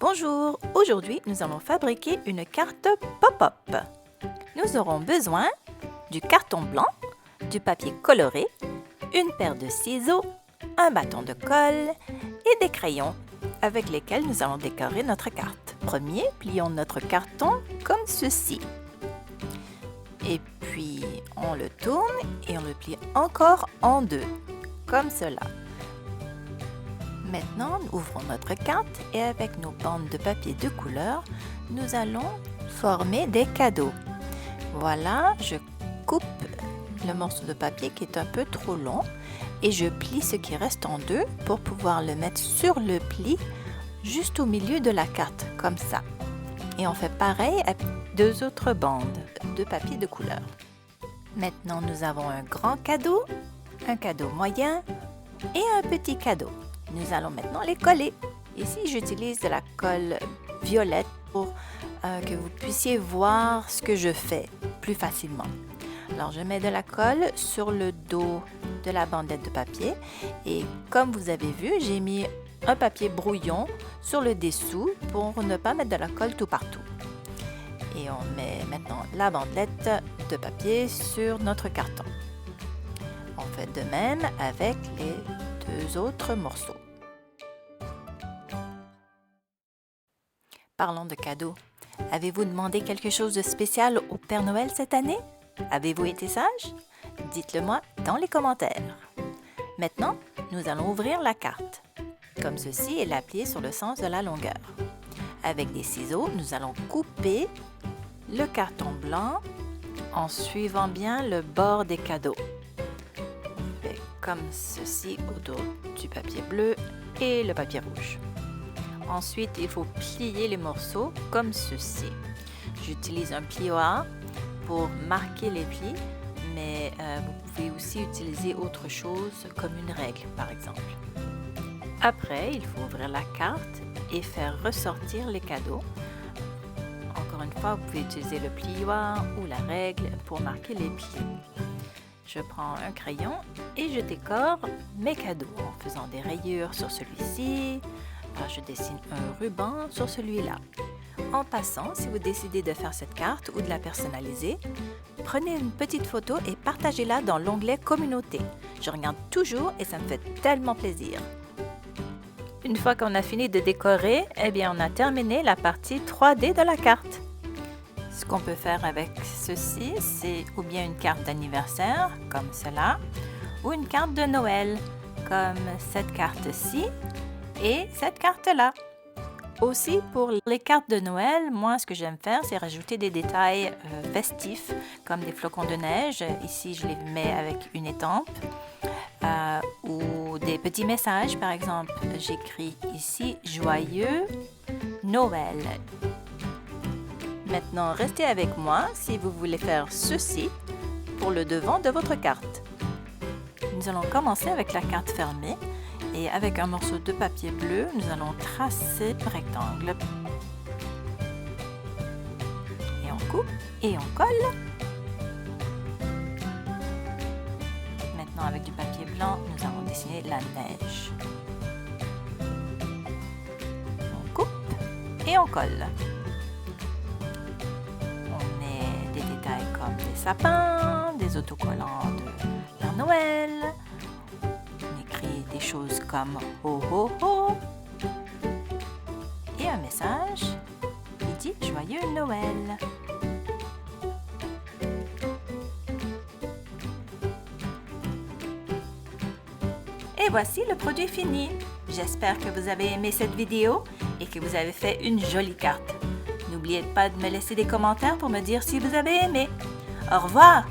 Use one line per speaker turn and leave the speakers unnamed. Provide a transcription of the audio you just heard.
Bonjour, aujourd'hui nous allons fabriquer une carte pop-up. Nous aurons besoin du carton blanc, du papier coloré, une paire de ciseaux, un bâton de colle et des crayons avec lesquels nous allons décorer notre carte. Premier, plions notre carton comme ceci. Et puis on le tourne et on le plie encore en deux, comme cela. Maintenant, nous ouvrons notre carte et avec nos bandes de papier de couleur, nous allons former des cadeaux. Voilà, je coupe le morceau de papier qui est un peu trop long et je plie ce qui reste en deux pour pouvoir le mettre sur le pli juste au milieu de la carte, comme ça. Et on fait pareil avec deux autres bandes de papier de couleur. Maintenant, nous avons un grand cadeau, un cadeau moyen et un petit cadeau. Nous allons maintenant les coller. Ici, j'utilise de la colle violette pour que vous puissiez voir ce que je fais plus facilement. Alors, je mets de la colle sur le dos de la bandette de papier et comme vous avez vu, j'ai mis un papier brouillon sur le dessous pour ne pas mettre de la colle tout partout. Et on met maintenant la bandelette de papier sur notre carton. On fait de même avec les deux autres morceaux. Parlons de cadeaux. Avez-vous demandé quelque chose de spécial au Père Noël cette année? Avez-vous été sage? Dites-le moi dans les commentaires. Maintenant, nous allons ouvrir la carte, comme ceci, et la plier sur le sens de la longueur. Avec des ciseaux, nous allons couper le carton blanc en suivant bien le bord des cadeaux. Comme ceci autour du papier bleu et le papier rouge. Ensuite, il faut plier les morceaux comme ceci. J'utilise un plioir pour marquer les plis, mais vous pouvez aussi utiliser autre chose comme une règle, par exemple. Après, il faut ouvrir la carte et faire ressortir les cadeaux. Encore une fois, vous pouvez utiliser le plioir ou la règle pour marquer les plis. Je prends un crayon et je décore mes cadeaux en faisant des rayures sur celui-ci. Je dessine un ruban sur celui-là. En passant, si vous décidez de faire cette carte ou de la personnaliser, prenez une petite photo et partagez-la dans l'onglet Communauté. Je regarde toujours et ça me fait tellement plaisir. Une fois qu'on a fini de décorer, on a terminé la partie 3D de la carte. Ce qu'on peut faire avec ceci, c'est ou bien une carte d'anniversaire, comme cela, ou une carte de Noël, comme cette carte-ci et cette carte-là. Aussi, pour les cartes de Noël, moi, ce que j'aime faire, c'est rajouter des détails festifs, comme des flocons de neige. Ici, je les mets avec une étampe. Ou des petits messages, par exemple. J'écris ici « Joyeux Noël ». Maintenant, restez avec moi si vous voulez faire ceci pour le devant de votre carte. Nous allons commencer avec la carte fermée et avec un morceau de papier bleu, nous allons tracer un rectangle. Et on coupe et on colle. Maintenant, avec du papier blanc, nous allons dessiner la neige. On coupe et on colle. Comme des sapins, des autocollants de Père Noël. On écrit des choses comme « Ho ho ho » et un message qui dit « Joyeux Noël ». Et voici le produit fini. J'espère que vous avez aimé cette vidéo et que vous avez fait une jolie carte. N'oubliez pas de me laisser des commentaires pour me dire si vous avez aimé. Au revoir!